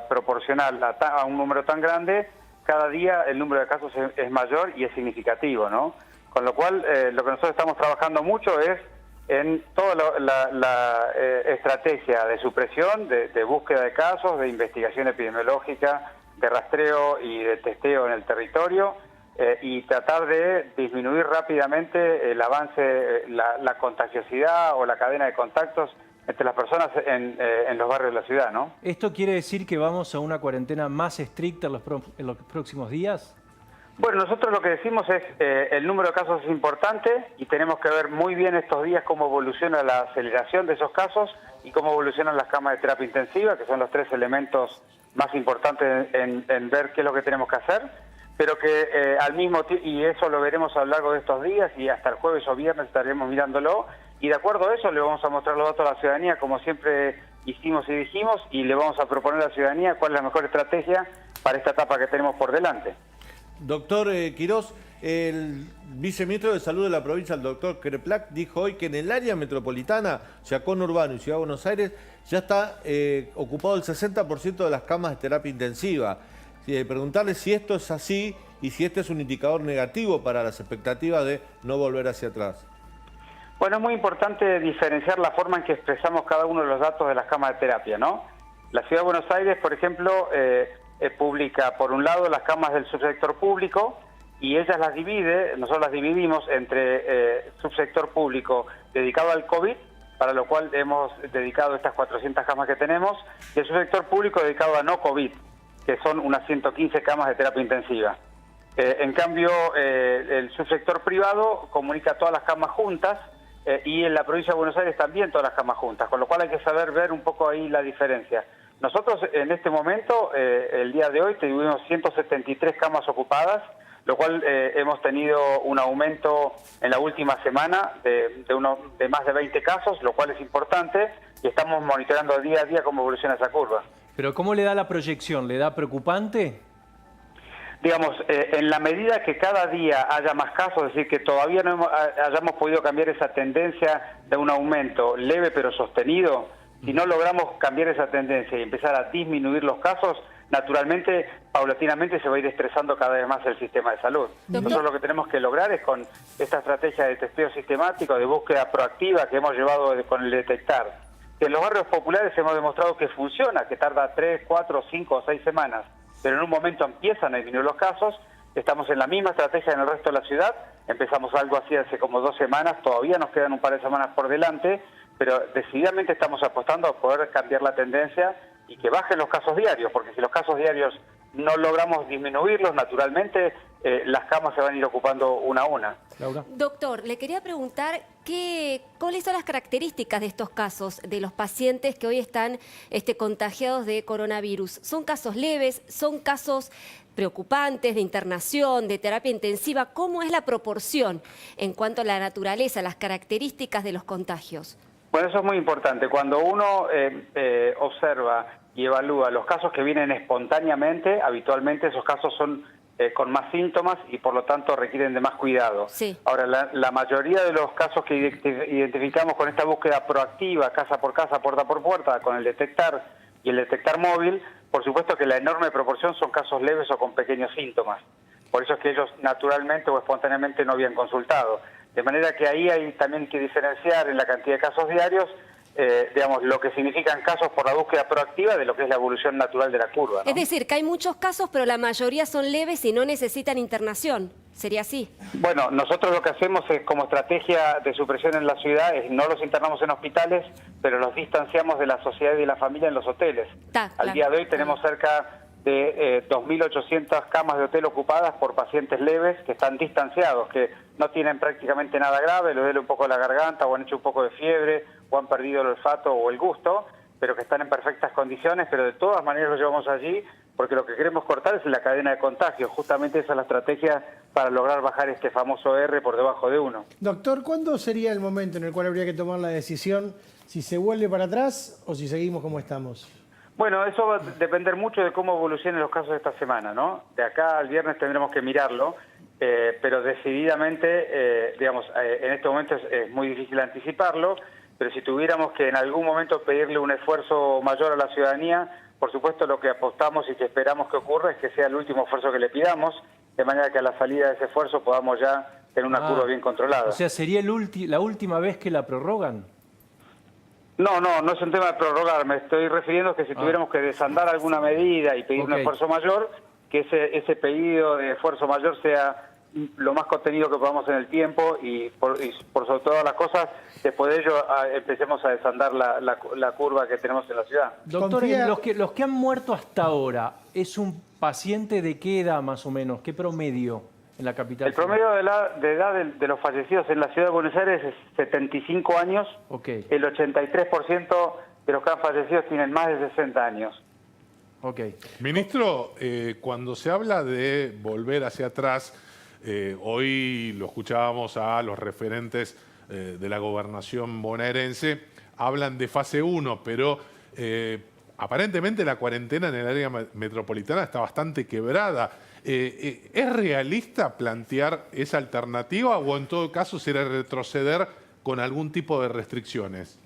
proporcional a un número tan grande, cada día el número de casos es mayor y es significativo, ¿no? Con lo cual, lo que nosotros estamos trabajando mucho es en toda la estrategia de supresión, de búsqueda de casos, de investigación epidemiológica, de rastreo y de testeo en el territorio, y tratar de disminuir rápidamente el avance, la contagiosidad o la cadena de contactos entre las personas en los barrios de la ciudad, ¿no? ¿Esto quiere decir que vamos a una cuarentena más estricta en los próximos días? Bueno, nosotros lo que decimos es el número de casos es importante y tenemos que ver muy bien estos días cómo evoluciona la aceleración de esos casos y cómo evolucionan las camas de terapia intensiva, que son los tres elementos más importantes en ver qué es lo que tenemos que hacer, pero que al mismo tiempo, y eso lo veremos a lo largo de estos días y hasta el jueves o viernes estaremos mirándolo, y de acuerdo a eso le vamos a mostrar los datos a la ciudadanía como siempre hicimos y dijimos, y le vamos a proponer a la ciudadanía cuál es la mejor estrategia para esta etapa que tenemos por delante. Doctor Quirós, el viceministro de Salud de la provincia, el doctor Kreplak, dijo hoy que en el área metropolitana, o sea, conurbano y Ciudad de Buenos Aires, ya está ocupado el 60% de las camas de terapia intensiva. Preguntarle si esto es así y si este es un indicador negativo para las expectativas de no volver hacia atrás. Bueno, es muy importante diferenciar la forma en que expresamos cada uno de los datos de las camas de terapia, ¿no? La Ciudad de Buenos Aires, por ejemplo, publica, por un lado, las camas del subsector público y ellas las divide, nosotros las dividimos entre subsector público dedicado al COVID, para lo cual hemos dedicado estas 400 camas que tenemos, y el subsector público dedicado a no COVID, que son unas 115 camas de terapia intensiva. En cambio, el subsector privado comunica todas las camas juntas, y en la provincia de Buenos Aires también todas las camas juntas, con lo cual hay que saber ver un poco ahí la diferencia. Nosotros en este momento, el día de hoy, tuvimos 173 camas ocupadas, lo cual hemos tenido un aumento en la última semana de más de 20 casos, lo cual es importante, y estamos monitoreando día a día cómo evoluciona esa curva. ¿Pero cómo le da la proyección? ¿Le da preocupante? Digamos, en la medida que cada día haya más casos, es decir, que todavía no hayamos podido cambiar esa tendencia de un aumento leve pero sostenido, si no logramos cambiar esa tendencia y empezar a disminuir los casos, naturalmente, paulatinamente se va a ir estresando cada vez más el sistema de salud. Nosotros lo que tenemos que lograr es con esta estrategia de testeo sistemático, de búsqueda proactiva que hemos llevado con el detectar, que en los barrios populares hemos demostrado que funciona, que tarda 3, 4, 5 o 6 semanas, pero en un momento empiezan a disminuir los casos. Estamos en la misma estrategia en el resto de la ciudad, empezamos algo así hace como 2 semanas, todavía nos quedan un par de semanas por delante, pero decididamente estamos apostando a poder cambiar la tendencia y que bajen los casos diarios, porque si los casos diarios no logramos disminuirlos, naturalmente las camas se van a ir ocupando una a una. Laura. Doctor, le quería preguntar cuáles son las características de estos casos, de los pacientes que hoy están contagiados de coronavirus. ¿Son casos leves? ¿Son casos preocupantes de internación, de terapia intensiva? ¿Cómo es la proporción en cuanto a la naturaleza, las características de los contagios? Bueno, eso es muy importante. Cuando uno observa y evalúa los casos que vienen espontáneamente, habitualmente esos casos son con más síntomas y por lo tanto requieren de más cuidado. Sí. Ahora, la mayoría de los casos que identificamos con esta búsqueda proactiva, casa por casa, puerta por puerta, con el detectar y el detectar móvil, por supuesto que la enorme proporción son casos leves o con pequeños síntomas. Por eso es que ellos naturalmente o espontáneamente no habían consultado. De manera que ahí hay también que diferenciar en la cantidad de casos diarios, digamos, lo que significan casos por la búsqueda proactiva de lo que es la evolución natural de la curva, ¿no? Es decir, que hay muchos casos, pero la mayoría son leves y no necesitan internación. ¿Sería así? Bueno, nosotros lo que hacemos es, como estrategia de supresión en la ciudad, es no los internamos en hospitales, pero los distanciamos de la sociedad y de la familia en los hoteles. Al día de hoy tenemos cerca de 2.800 camas de hotel ocupadas por pacientes leves que están distanciados, que no tienen prácticamente nada grave, les duele un poco la garganta o han hecho un poco de fiebre o han perdido el olfato o el gusto, pero que están en perfectas condiciones, pero de todas maneras los llevamos allí porque lo que queremos cortar es la cadena de contagio. Justamente esa es la estrategia para lograr bajar este famoso R por debajo de 1. Doctor, ¿cuándo sería el momento en el cual habría que tomar la decisión si se vuelve para atrás o si seguimos como estamos? Bueno, eso va a depender mucho de cómo evolucionen los casos de esta semana, ¿no? De acá al viernes tendremos que mirarlo, pero decididamente, digamos, en este momento es muy difícil anticiparlo, pero si tuviéramos que en algún momento pedirle un esfuerzo mayor a la ciudadanía, Por supuesto, lo que apostamos y que esperamos que ocurra es que sea el último esfuerzo que le pidamos, de manera que a la salida de ese esfuerzo podamos ya tener una curva bien controlada. O sea, ¿sería la última vez que la prorrogan? No es un tema de prorrogar, me estoy refiriendo a que si tuviéramos que desandar alguna medida y pedir un esfuerzo mayor, que ese pedido de esfuerzo mayor sea lo más contenido que podamos en el tiempo y por sobre todas las cosas, después de ello empecemos a desandar la curva que tenemos en la ciudad. Doctor, los que han muerto hasta ahora, ¿es un paciente de qué edad más o menos? ¿Qué promedio en la capital? El promedio de edad de los fallecidos en la ciudad de Buenos Aires es 75 años. El 83% de los que han fallecido tienen más de 60 años. Ministro, cuando se habla de volver hacia atrás, hoy lo escuchábamos a los referentes de la gobernación bonaerense, hablan de fase 1, pero aparentemente la cuarentena en el área metropolitana está bastante quebrada. ¿Es realista plantear esa alternativa o en todo caso será retroceder con algún tipo de restricciones?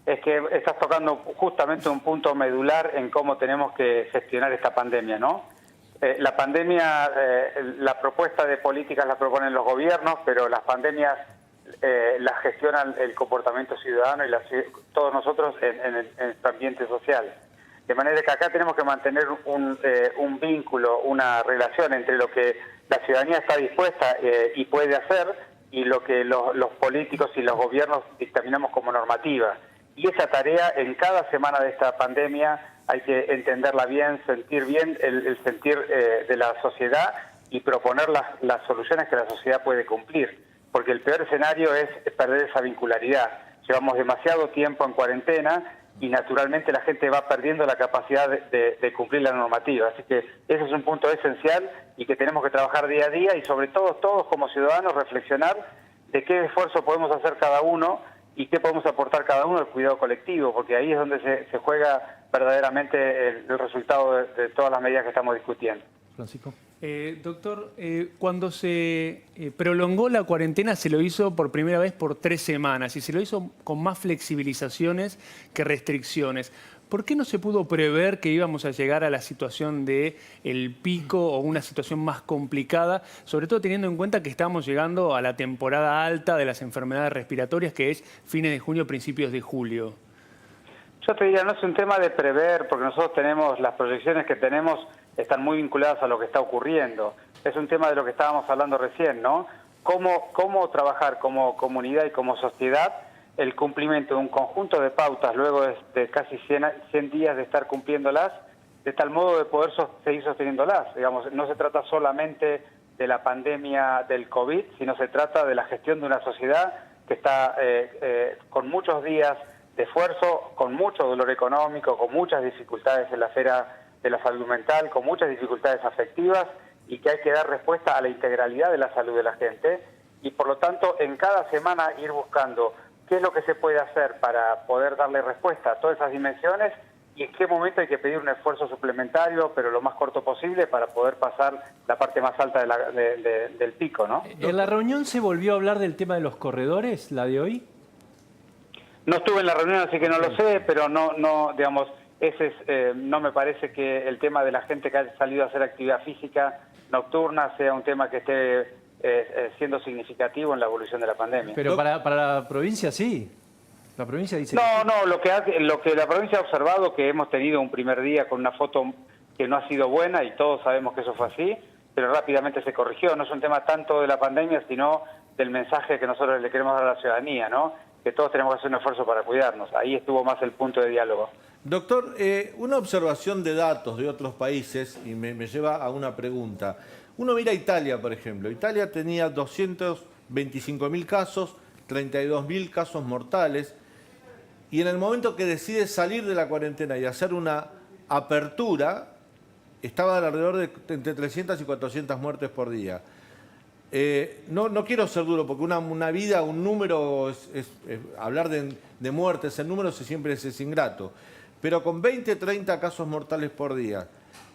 Es que estás tocando justamente un punto medular en cómo tenemos que gestionar esta pandemia, ¿no? La pandemia, la propuesta de políticas la proponen los gobiernos, pero las pandemias las gestionan el comportamiento ciudadano y todos nosotros en el ambiente social. De manera que acá tenemos que mantener un vínculo, una relación entre lo que la ciudadanía está dispuesta y puede hacer y lo que los políticos y los gobiernos dictaminamos como normativa. Y esa tarea en cada semana de esta pandemia hay que entenderla bien, sentir bien el sentir de la sociedad y proponer las soluciones que la sociedad puede cumplir. Porque el peor escenario es perder esa vincularidad. Llevamos demasiado tiempo en cuarentena y naturalmente la gente va perdiendo la capacidad de cumplir la normativa. Así que ese es un punto esencial y que tenemos que trabajar día a día y sobre todo todos como ciudadanos reflexionar de qué esfuerzo podemos hacer cada uno y qué podemos aportar cada uno al cuidado colectivo, porque ahí es donde se juega verdaderamente el resultado de todas las medidas que estamos discutiendo. Francisco. Doctor, cuando se prolongó la cuarentena se lo hizo por primera vez por 3 semanas y se lo hizo con más flexibilizaciones que restricciones. ¿Por qué no se pudo prever que íbamos a llegar a la situación del pico o una situación más complicada, sobre todo teniendo en cuenta que estamos llegando a la temporada alta de las enfermedades respiratorias, que es fines de junio, principios de julio? Yo te diría, no es un tema de prever, porque nosotros tenemos, las proyecciones que tenemos están muy vinculadas a lo que está ocurriendo. Es un tema de lo que estábamos hablando recién, ¿no? Cómo trabajar como comunidad y como sociedad el cumplimiento de un conjunto de pautas luego de casi 100 días de estar cumpliéndolas, de tal modo de poder seguir sosteniéndolas. Digamos, no se trata solamente de la pandemia del COVID, sino se trata de la gestión de una sociedad que está con muchos días de esfuerzo, con mucho dolor económico, con muchas dificultades en la esfera de la salud mental, con muchas dificultades afectivas y que hay que dar respuesta a la integralidad de la salud de la gente y por lo tanto en cada semana ir buscando qué es lo que se puede hacer para poder darle respuesta a todas esas dimensiones y en qué momento hay que pedir un esfuerzo suplementario, pero lo más corto posible para poder pasar la parte más alta del pico, ¿no? ¿En la reunión se volvió a hablar del tema de los corredores, la de hoy? No estuve en la reunión, así que no lo sé, pero no digamos, no me parece que el tema de la gente que ha salido a hacer actividad física nocturna sea un tema que esté siendo significativo en la evolución de la pandemia. Pero para la provincia sí. La provincia dice... No, lo que la provincia ha observado, que hemos tenido un primer día con una foto que no ha sido buena y todos sabemos que eso fue así, pero rápidamente se corrigió. No es un tema tanto de la pandemia, sino del mensaje que nosotros le queremos dar a la ciudadanía, ¿no? Que todos tenemos que hacer un esfuerzo para cuidarnos. Ahí estuvo más el punto de diálogo. Doctor, una observación de datos de otros países y me lleva a una pregunta. Uno mira Italia, por ejemplo. Italia tenía 225.000 casos, 32.000 casos mortales, y en el momento que decide salir de la cuarentena y hacer una apertura, estaba alrededor de entre 300 y 400 muertes por día. No quiero ser duro, porque una vida, un número, hablar de muertes en números siempre es ingrato. Pero con 20, 30 casos mortales por día,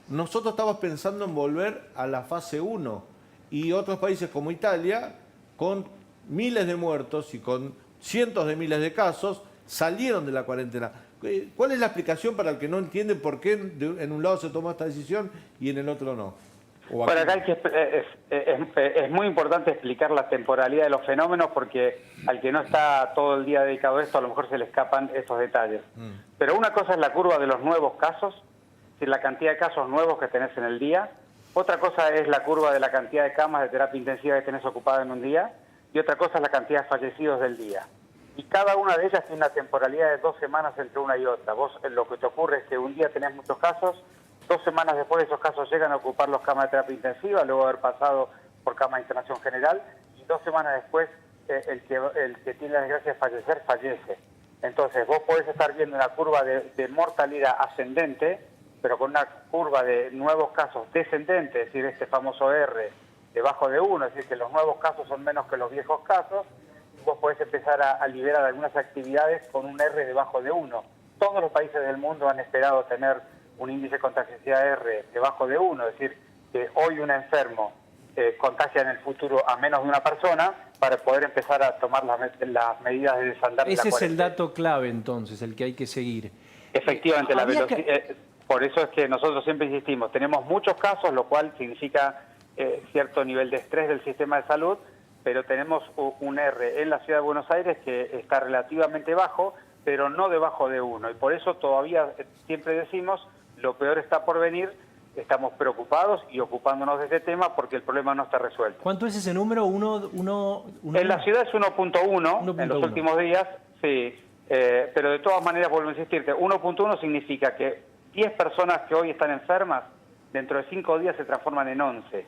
nosotros estamos pensando en volver a la fase 1 y otros países como Italia, con miles de muertos y con cientos de miles de casos, salieron de la cuarentena. ¿Cuál es la explicación para el que no entiende por qué en un lado se tomó esta decisión y en el otro no? Bueno, acá es muy importante explicar la temporalidad de los fenómenos porque al que no está todo el día dedicado a esto, a lo mejor se le escapan estos detalles. Pero una cosa es la curva de los nuevos casos, es decir, la cantidad de casos nuevos que tenés en el día. Otra cosa es la curva de la cantidad de camas de terapia intensiva que tenés ocupada en un día. Y otra cosa es la cantidad de fallecidos del día. Y cada una de ellas tiene una temporalidad de 2 semanas entre una y otra. Vos lo que te ocurre es que un día tenés muchos casos, 2 semanas después esos casos llegan a ocupar los camas de terapia intensiva, luego de haber pasado por cama de internación general, y 2 semanas después el que tiene la desgracia de fallecer, fallece. Entonces vos podés estar viendo una curva de mortalidad ascendente, pero con una curva de nuevos casos descendente, es decir, este famoso R debajo de 1, es decir, que los nuevos casos son menos que los viejos casos, vos podés empezar a liberar algunas actividades con un R debajo de 1. Todos los países del mundo han esperado tener un índice de contagiosidad R debajo de 1, es decir, que hoy un enfermo contagia en el futuro a menos de una persona para poder empezar a tomar las medidas de desandar de la Ese es el cuarentena. dato clave, entonces, el que hay que seguir. Efectivamente, la Había velocidad. Por eso es que nosotros siempre insistimos, tenemos muchos casos, lo cual significa cierto nivel de estrés del sistema de salud, pero tenemos un R en la Ciudad de Buenos Aires que está relativamente bajo, pero no debajo de 1. Y por eso todavía siempre decimos, lo peor está por venir, estamos preocupados y ocupándonos de ese tema porque el problema no está resuelto. ¿Cuánto es ese número? En la ciudad es 1.1 en los últimos días, sí, pero de todas maneras vuelvo a insistirte, 1.1 significa que 10 personas que hoy están enfermas, dentro de 5 días se transforman en 11.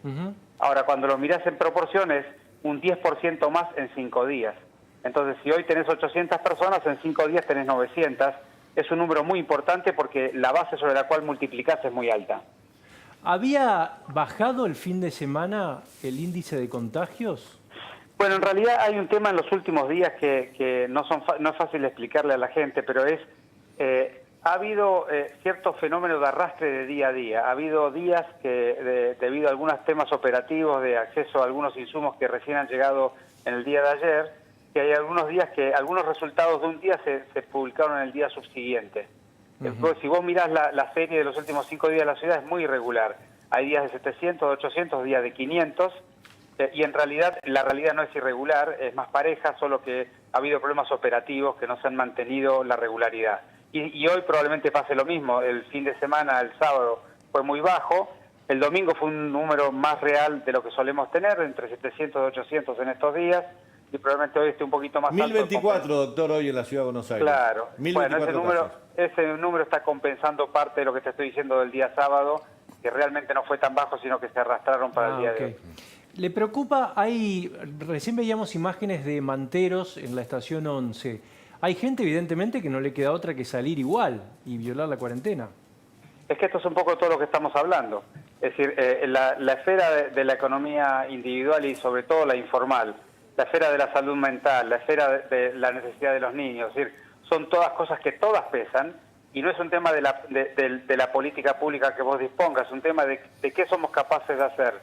Ahora, cuando lo mirás en proporciones, un 10% más en 5 días. Entonces, si hoy tenés 800 personas, en 5 días tenés 900. Es un número muy importante porque la base sobre la cual multiplicás es muy alta. ¿Había bajado el fin de semana el índice de contagios? Bueno, en realidad hay un tema en los últimos días que no es fácil explicarle a la gente, pero ha habido cierto fenómeno de arrastre de día a día. Ha habido días que, debido a algunos temas operativos de acceso a algunos insumos que recién han llegado en el día de ayer, que hay algunos días que algunos resultados de un día se publicaron en el día subsiguiente. Si vos mirás la serie de los últimos 5 días de la ciudad, es muy irregular. Hay días de 700, de 800, días de 500, y en realidad la realidad no es irregular, es más pareja, solo que ha habido problemas operativos que no se han mantenido la regularidad. Y hoy probablemente pase lo mismo. El fin de semana, el sábado, fue muy bajo. El domingo fue un número más real de lo que solemos tener, entre 700 y 800 en estos días, y probablemente hoy esté un poquito más 1024, alto. doctor, hoy en la Ciudad de Buenos Aires. Claro. 1024 Bueno, ese número está compensando parte de lo que te estoy diciendo del día sábado, que realmente no fue tan bajo, sino que se arrastraron para el día de hoy. ¿Le preocupa? Recién veíamos imágenes de manteros en la estación 11. Hay gente, evidentemente, que no le queda otra que salir igual y violar la cuarentena. Es que esto es un poco todo lo que estamos hablando. Es decir, la esfera de la economía individual y sobre todo la informal, la esfera de la salud mental, la esfera de la necesidad de los niños, es decir, son todas cosas que todas pesan y no es un tema de la política pública que vos dispongas, es un tema de qué somos capaces de hacer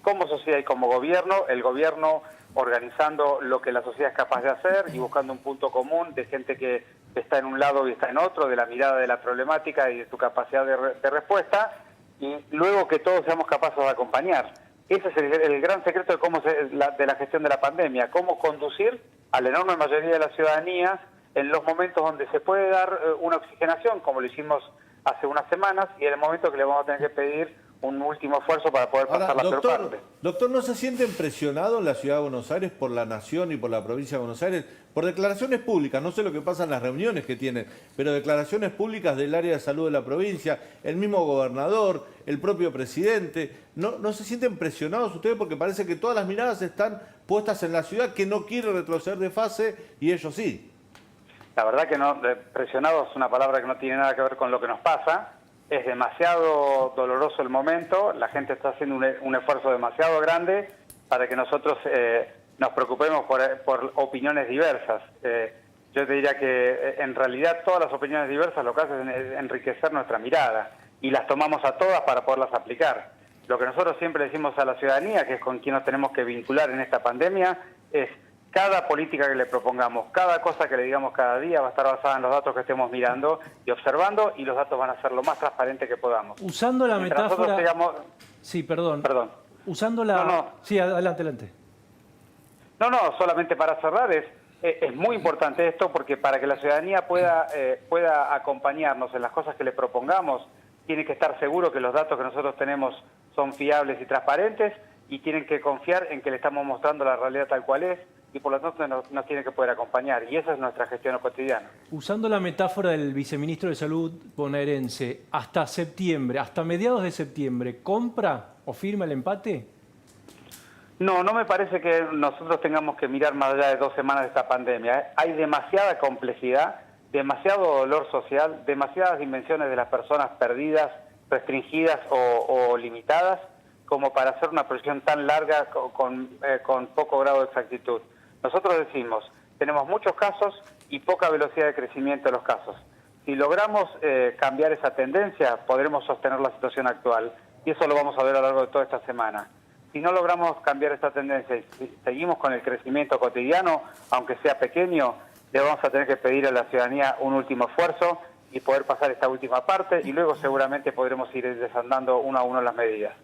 como sociedad y como gobierno, el gobierno organizando lo que la sociedad es capaz de hacer y buscando un punto común de gente que está en un lado y está en otro, de la mirada de la problemática y de su capacidad de respuesta, y luego que todos seamos capaces de acompañar. Ese es el gran secreto de de la gestión de la pandemia, cómo conducir a la enorme mayoría de la ciudadanía en los momentos donde se puede dar una oxigenación, como lo hicimos hace unas semanas, y en el momento que le vamos a tener que pedir un último esfuerzo para poder pasar la peor parte. Doctor, ¿no se sienten presionados en la Ciudad de Buenos Aires por la Nación y por la Provincia de Buenos Aires? Por declaraciones públicas, no sé lo que pasa en las reuniones que tienen, pero declaraciones públicas del área de salud de la provincia, el mismo gobernador, el propio presidente. ¿No se sienten presionados ustedes? Porque parece que todas las miradas están puestas en la ciudad, que no quiere retroceder de fase, y ellos sí. La verdad que no, presionado es una palabra que no tiene nada que ver con lo que nos pasa. Es demasiado doloroso el momento, la gente está haciendo un esfuerzo demasiado grande para que nosotros nos preocupemos por opiniones diversas. Yo te diría que en realidad todas las opiniones diversas lo que hacen es enriquecer nuestra mirada y las tomamos a todas para poderlas aplicar. Lo que nosotros siempre decimos a la ciudadanía, que es con quien nos tenemos que vincular en esta pandemia, es cada política que le propongamos, cada cosa que le digamos cada día va a estar basada en los datos que estemos mirando y observando, y los datos van a ser lo más transparentes que podamos. Usando la Mientras metáfora... nosotros sigamos... Sí, perdón. Perdón. Usando la... No. Sí, adelante. No, solamente para cerrar, es muy importante esto, porque para que la ciudadanía pueda acompañarnos en las cosas que le propongamos, tiene que estar seguro que los datos que nosotros tenemos son fiables y transparentes, y tienen que confiar en que le estamos mostrando la realidad tal cual es, y por lo tanto nos tiene que poder acompañar, y esa es nuestra gestión cotidiana. Usando la metáfora del viceministro de Salud bonaerense, hasta septiembre, hasta mediados de septiembre, ¿compra o firma el empate? No me parece que nosotros tengamos que mirar más allá de 2 semanas de esta pandemia. Hay demasiada complejidad, demasiado dolor social, demasiadas dimensiones de las personas perdidas, restringidas o limitadas, como para hacer una proyección tan larga con poco grado de exactitud. Nosotros decimos, tenemos muchos casos y poca velocidad de crecimiento de los casos. Si logramos cambiar esa tendencia, podremos sostener la situación actual, y eso lo vamos a ver a lo largo de toda esta semana. Si no logramos cambiar esta tendencia y seguimos con el crecimiento cotidiano, aunque sea pequeño, le vamos a tener que pedir a la ciudadanía un último esfuerzo y poder pasar esta última parte, y luego seguramente podremos ir desandando uno a uno las medidas.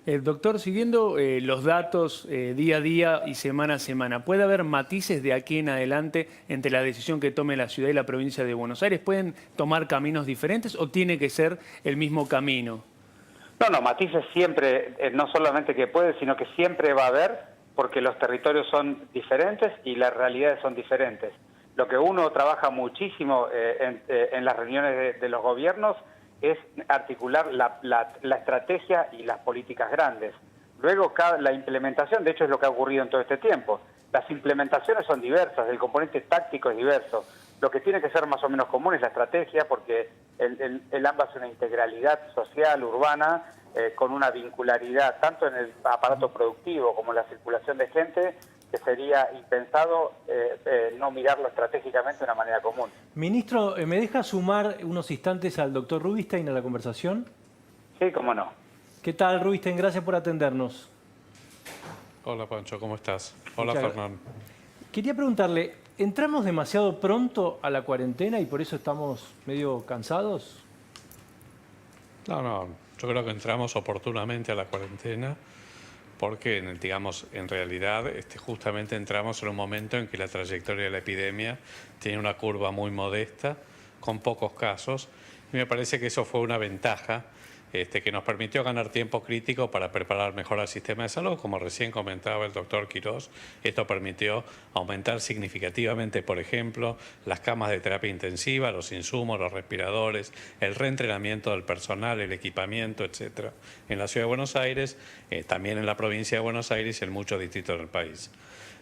Doctor, siguiendo los datos día a día y semana a semana, ¿puede haber matices de aquí en adelante entre la decisión que tome la ciudad y la provincia de Buenos Aires? ¿Pueden tomar caminos diferentes o tiene que ser el mismo camino? No, matices siempre, no solamente que puede, sino que siempre va a haber, porque los territorios son diferentes y las realidades son diferentes. Lo que uno trabaja muchísimo en las reuniones de los gobiernos es articular la estrategia y las políticas grandes. Luego la implementación, de hecho es lo que ha ocurrido en todo este tiempo. Las implementaciones son diversas, el componente táctico es diverso. Lo que tiene que ser más o menos común es la estrategia, porque el AMBA es una integralidad social, urbana, con una vincularidad tanto en el aparato productivo como en la circulación de gente, que sería impensado no mirarlo estratégicamente de una manera común. Ministro, ¿me deja sumar unos instantes al doctor Rubinstein a la conversación? Sí, cómo no. ¿Qué tal, Rubinstein? Gracias por atendernos. Hola, Pancho, ¿cómo estás? Hola, Muchas Fernando. Quería preguntarle, ¿entramos demasiado pronto a la cuarentena y por eso estamos medio cansados? No, yo creo que entramos oportunamente a la cuarentena porque, digamos, en realidad justamente entramos en un momento en que la trayectoria de la epidemia tiene una curva muy modesta, con pocos casos, y me parece que eso fue una ventaja que nos permitió ganar tiempo crítico para preparar mejor al sistema de salud. Como recién comentaba el doctor Quirós, esto permitió aumentar significativamente, por ejemplo, las camas de terapia intensiva, los insumos, los respiradores, el reentrenamiento del personal, el equipamiento, etcétera, en la Ciudad de Buenos Aires, también en la provincia de Buenos Aires y en muchos distritos del país.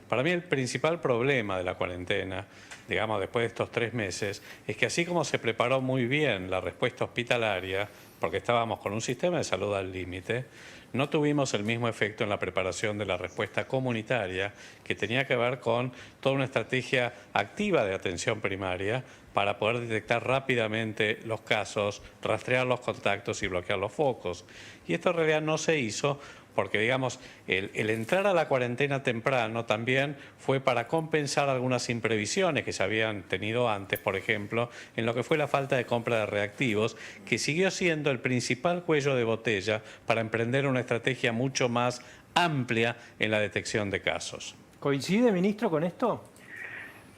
Para mí el principal problema de la cuarentena, digamos, después de estos 3 meses, es que así como se preparó muy bien la respuesta hospitalaria, porque estábamos con un sistema de salud al límite, no tuvimos el mismo efecto en la preparación de la respuesta comunitaria, que tenía que ver con toda una estrategia activa de atención primaria para poder detectar rápidamente los casos, rastrear los contactos y bloquear los focos. Y esto en realidad no se hizo porque, digamos, el entrar a la cuarentena temprano también fue para compensar algunas imprevisiones que se habían tenido antes, por ejemplo, en lo que fue la falta de compra de reactivos, que siguió siendo el principal cuello de botella para emprender una estrategia mucho más amplia en la detección de casos. ¿Coincide, ministro, con esto?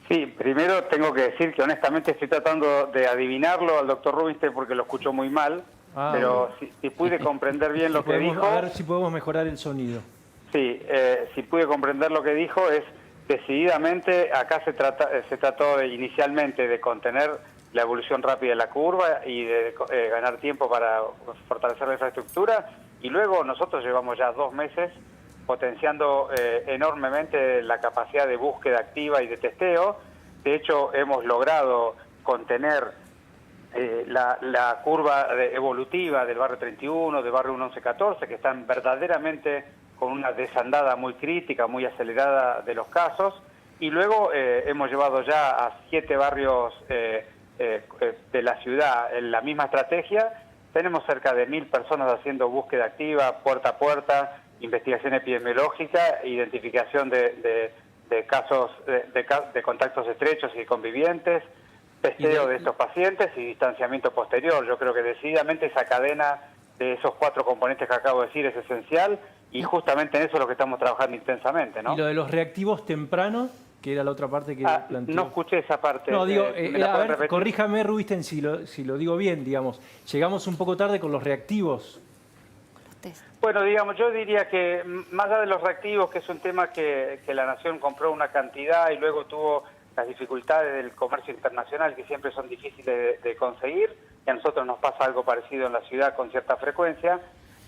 Sí, primero tengo que decir que honestamente estoy tratando de adivinarlo al doctor Rubinstein porque lo escucho muy mal. Pero si pude comprender bien lo que dijo... A ver si podemos mejorar el sonido. Sí, si pude comprender lo que dijo es decididamente, acá se trató inicialmente de contener la evolución rápida de la curva y de ganar tiempo para fortalecer la infraestructura, y luego nosotros llevamos ya 2 meses potenciando enormemente la capacidad de búsqueda activa y de testeo. De hecho, hemos logrado contener la curva evolutiva del barrio 31, del barrio 11-14, que están verdaderamente con una desandada muy crítica, muy acelerada de los casos, y luego hemos llevado ya a 7 barrios de la ciudad en la misma estrategia. Tenemos cerca de 1000 personas haciendo búsqueda activa, puerta a puerta, investigación epidemiológica, identificación de de casos de contactos estrechos y convivientes, testeo de estos pacientes y distanciamiento posterior. Yo creo que decididamente esa cadena de esos 4 componentes que acabo de decir es esencial y justamente en eso es lo que estamos trabajando intensamente, ¿no? Y lo de los reactivos tempranos, que era la otra parte que planteó. No escuché esa parte. No, digo, ¿me la a pueden ver, repetir? corríjame, Rubinstein, si lo digo bien, digamos. Llegamos un poco tarde con los reactivos. Bueno, digamos, yo diría que más allá de los reactivos, que es un tema que la Nación compró una cantidad y luego tuvo las dificultades del comercio internacional, que siempre son difíciles de conseguir, y a nosotros nos pasa algo parecido en la ciudad con cierta frecuencia.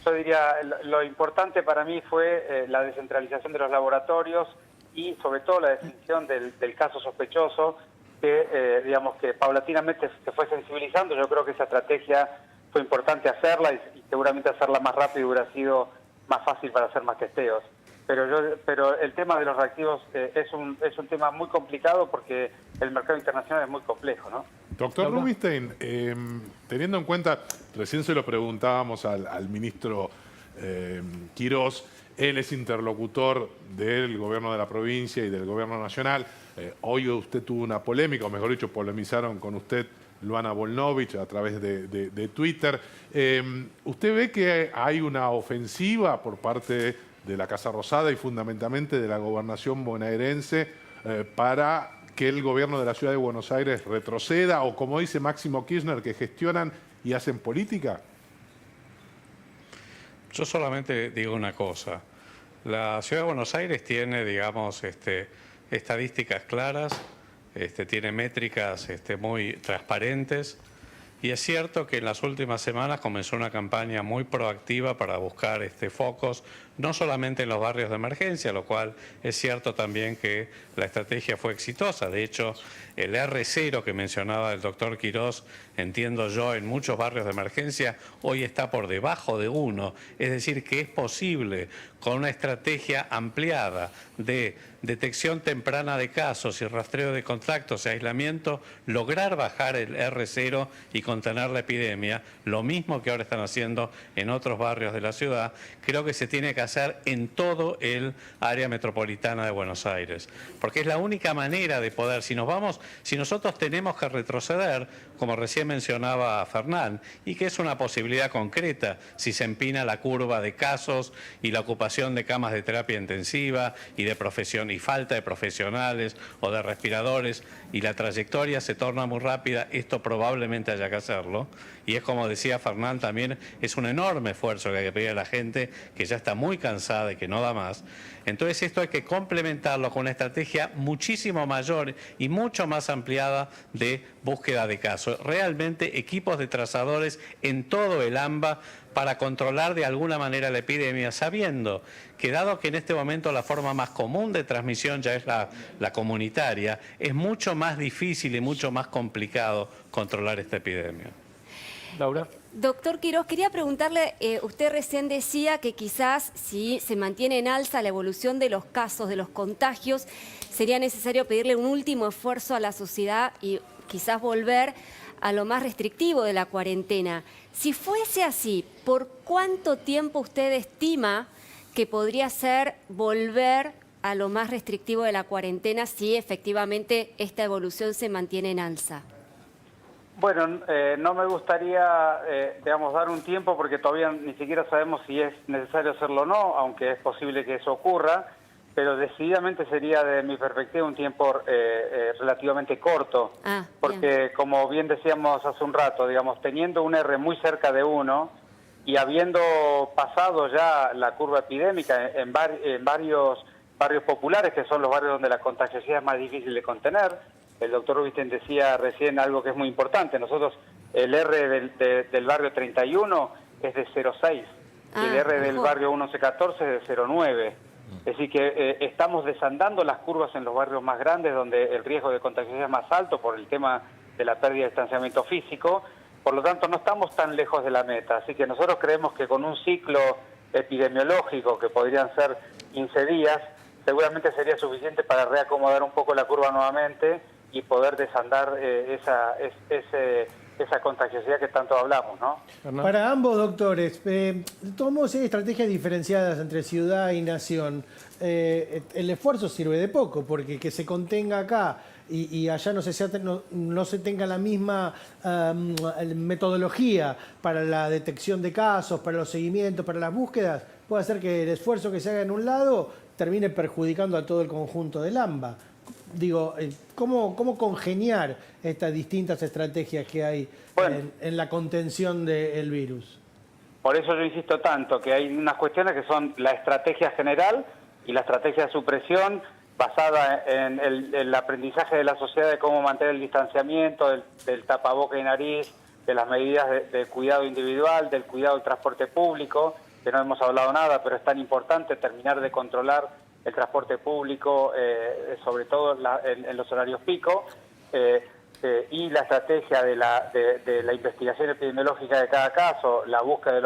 Yo diría, lo importante para mí fue la descentralización de los laboratorios y sobre todo la definición del caso sospechoso, que digamos que paulatinamente se fue sensibilizando. Yo creo que esa estrategia fue importante hacerla y seguramente hacerla más rápido hubiera sido más fácil para hacer más testeos. Pero el tema de los reactivos es un tema muy complicado porque el mercado internacional es muy complejo, ¿no? Doctor Rubinstein, teniendo en cuenta, recién se lo preguntábamos al ministro Quirós, él es interlocutor del gobierno de la provincia y del gobierno nacional. Hoy usted tuvo una polémica, o mejor dicho, polemizaron con usted Luana Volnovich a través de Twitter. ¿Usted ve que hay una ofensiva por parte de la Casa Rosada y fundamentalmente de la gobernación bonaerense para que el gobierno de la Ciudad de Buenos Aires retroceda, o como dice Máximo Kirchner, que gestionan y hacen política? Yo solamente digo una cosa. La Ciudad de Buenos Aires tiene, digamos, estadísticas claras, tiene métricas muy transparentes, y es cierto que en las últimas semanas comenzó una campaña muy proactiva para buscar focos, no solamente en los barrios de emergencia, lo cual es cierto también que la estrategia fue exitosa. De hecho, el R0 que mencionaba el doctor Quirós, entiendo yo, en muchos barrios de emergencia hoy está por debajo de 1. Es decir, que es posible, con una estrategia ampliada de detección temprana de casos y rastreo de contactos y aislamiento, lograr bajar el R0 y contener la epidemia, lo mismo que ahora están haciendo en otros barrios de la ciudad. Creo que se tiene que hacer en todo el área metropolitana de Buenos Aires, porque es la única manera de poder, si nosotros tenemos que retroceder, como recién mencionaba Fernán, y que es una posibilidad concreta si se empina la curva de casos y la ocupación de camas de terapia intensiva y falta de profesionales o de respiradores, y la trayectoria se torna muy rápida, esto probablemente haya que hacerlo. Y es como decía Fernán también, es un enorme esfuerzo que hay que pedir a la gente que ya está muy cansada y que no da más. Entonces esto hay que complementarlo con una estrategia muchísimo mayor y mucho más ampliada de búsqueda de casos. Realmente equipos de trazadores en todo el AMBA para controlar de alguna manera la epidemia, sabiendo que dado que en este momento la forma más común de transmisión ya es la comunitaria, es mucho más difícil y mucho más complicado controlar esta epidemia. Laura. Doctor Quirós, quería preguntarle, usted recién decía que quizás si se mantiene en alza la evolución de los casos, de los contagios, sería necesario pedirle un último esfuerzo a la sociedad y quizás volver a lo más restrictivo de la cuarentena. Si fuese así, ¿por cuánto tiempo usted estima que podría ser volver a lo más restrictivo de la cuarentena si efectivamente esta evolución se mantiene en alza? Bueno, no me gustaría, digamos, dar un tiempo porque todavía ni siquiera sabemos si es necesario hacerlo o no, aunque es posible que eso ocurra, pero decididamente sería, de mi perspectiva, un tiempo relativamente corto, porque como bien decíamos hace un rato, digamos, teniendo un R muy cerca de 1 y habiendo pasado ya la curva epidémica en varios barrios populares, que son los barrios donde la contagiosidad es más difícil de contener. El doctor Rubinstein decía recién algo que es muy importante. Nosotros, el R del barrio 31 es de 0,6 y el R del barrio 1114 es de 0,9. Es decir, que estamos desandando las curvas en los barrios más grandes, donde el riesgo de contagiosidad es más alto por el tema de la pérdida de distanciamiento físico. Por lo tanto, no estamos tan lejos de la meta. Así que nosotros creemos que con un ciclo epidemiológico, que podrían ser 15 días, seguramente sería suficiente para reacomodar un poco la curva nuevamente y poder desandar esa contagiosidad que tanto hablamos, ¿no? Hernán. Para ambos doctores, de todos modos hay estrategias diferenciadas entre ciudad y nación. El esfuerzo sirve de poco, porque que se contenga acá y allá no se tenga la misma metodología para la detección de casos, para los seguimientos, para las búsquedas, puede hacer que el esfuerzo que se haga en un lado termine perjudicando a todo el conjunto del AMBA. Digo, ¿cómo congeniar estas distintas estrategias que hay en la contención del virus? Por eso yo insisto tanto, que hay unas cuestiones que son la estrategia general y la estrategia de supresión basada en el aprendizaje de la sociedad de cómo mantener el distanciamiento, del tapaboca y nariz, de las medidas de cuidado individual, del cuidado del transporte público, que no hemos hablado nada, pero es tan importante terminar de controlar el transporte público, sobre todo en los horarios pico, y la estrategia de la investigación epidemiológica de cada caso, la búsqueda de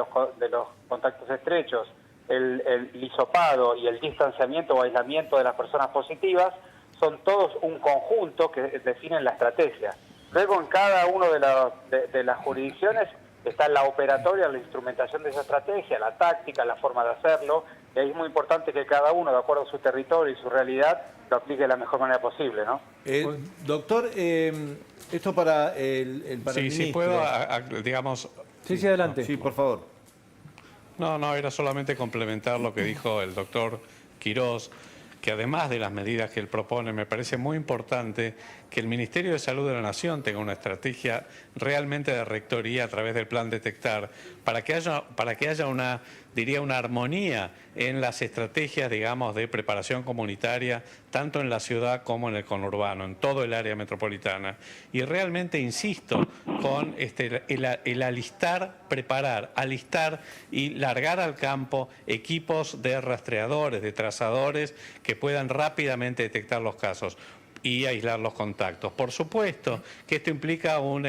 los contactos estrechos, el hisopado y el distanciamiento o aislamiento de las personas positivas, son todos un conjunto que definen la estrategia. Luego en cada uno de las jurisdicciones está la operatoria, la instrumentación de esa estrategia, la táctica, la forma de hacerlo, y ahí es muy importante que cada uno, de acuerdo a su territorio y su realidad, lo aplique de la mejor manera posible, ¿no? Doctor, esto para para el Sí, ministro. si puedo, digamos... Sí, adelante. Sí, por favor. No, era solamente complementar lo que dijo el doctor Quirós, que además de las medidas que él propone, me parece muy importante que el Ministerio de Salud de la Nación tenga una estrategia realmente de rectoría a través del Plan Detectar, para que haya una armonía en las estrategias, digamos, de preparación comunitaria, tanto en la ciudad como en el conurbano, en todo el área metropolitana. Y realmente insisto con el alistar, preparar, alistar y largar al campo equipos de rastreadores, de trazadores que puedan rápidamente detectar los casos y aislar los contactos. Por supuesto que esto implica un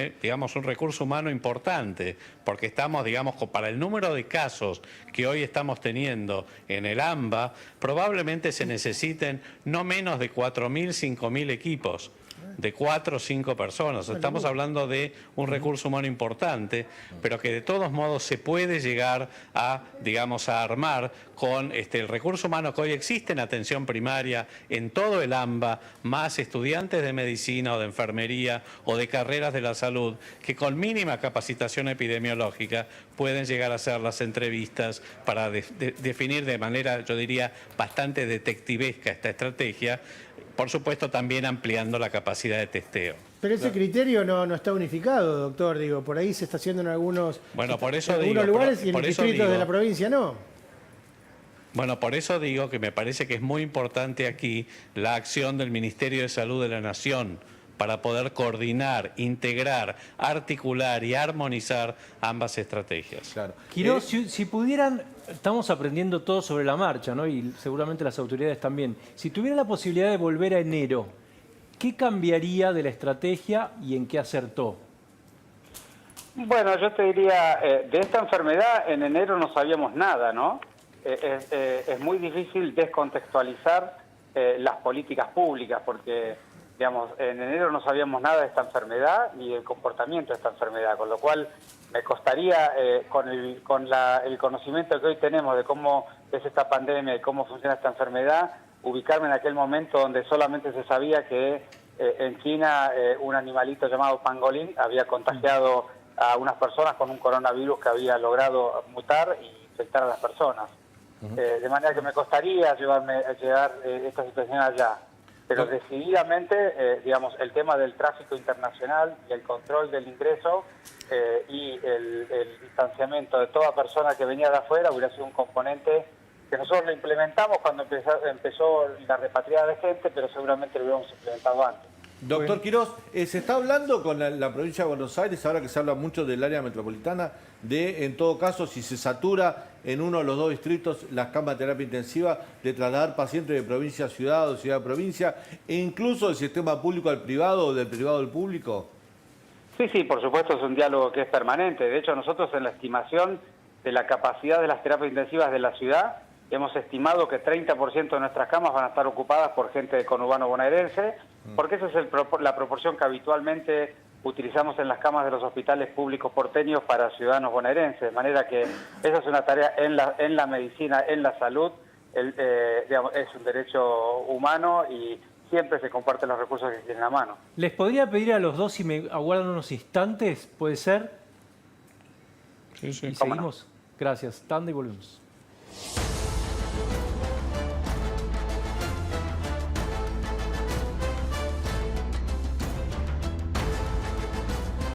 recurso humano importante, porque estamos, para el número de casos que hoy estamos teniendo en el AMBA, probablemente se necesiten no menos de 4.000, 5.000 equipos, de 4 o 5 personas. Estamos hablando de un recurso humano importante, pero que de todos modos se puede llegar a armar con el recurso humano que hoy existe en atención primaria en todo el AMBA, más estudiantes de medicina o de enfermería o de carreras de la salud, que con mínima capacitación epidemiológica pueden llegar a hacer las entrevistas para definir de manera, yo diría, bastante detectivesca esta estrategia. Por supuesto, también ampliando la capacidad de testeo. Pero ese criterio no está unificado, doctor. Digo, por ahí se está haciendo en algunos, lugares y en los distritos de la provincia no. Bueno, por eso digo que me parece que es muy importante aquí la acción del Ministerio de Salud de la Nación para poder coordinar, integrar, articular y armonizar ambas estrategias. Claro. Quirós, si pudieran, estamos aprendiendo todo sobre la marcha, ¿no? Y seguramente las autoridades también. Si tuvieran la posibilidad de volver a enero, ¿qué cambiaría de la estrategia y en qué acertó? Bueno, yo te diría, de esta enfermedad en enero no sabíamos nada, ¿no? Es muy difícil descontextualizar las políticas públicas porque, digamos, en enero no sabíamos nada de esta enfermedad ni del comportamiento de esta enfermedad, con lo cual me costaría, con el conocimiento que hoy tenemos de cómo es esta pandemia y cómo funciona esta enfermedad, ubicarme en aquel momento donde solamente se sabía que en China un animalito llamado pangolín había contagiado a unas personas con un coronavirus que había logrado mutar y infectar a las personas. De manera que me costaría llevar esta situación allá. Pero decididamente, digamos, el tema del tráfico internacional y el control del ingreso y el distanciamiento de toda persona que venía de afuera hubiera sido un componente que nosotros lo implementamos cuando empezó la repatriada de gente, pero seguramente lo hubiéramos implementado antes. Doctor Quirós, se está hablando con la provincia de Buenos Aires, ahora que se habla mucho del área metropolitana, de, en todo caso, si se satura en uno de los dos distritos las camas de terapia intensiva, de trasladar pacientes de provincia a ciudad o ciudad a provincia, e incluso del sistema público al privado o del privado al público. Sí, por supuesto, es un diálogo que es permanente. De hecho, nosotros en la estimación de la capacidad de las terapias intensivas de la ciudad, hemos estimado que 30% de nuestras camas van a estar ocupadas por gente de conurbano bonaerense, porque esa es la proporción que habitualmente utilizamos en las camas de los hospitales públicos porteños para ciudadanos bonaerenses, de manera que esa es una tarea en la medicina, en la salud, digamos, es un derecho humano y siempre se comparten los recursos que tienen a mano. Les podría pedir a los dos si me aguardan unos instantes, ¿puede ser? Sí, sí. Y seguimos. Gracias. Tanda y volvemos.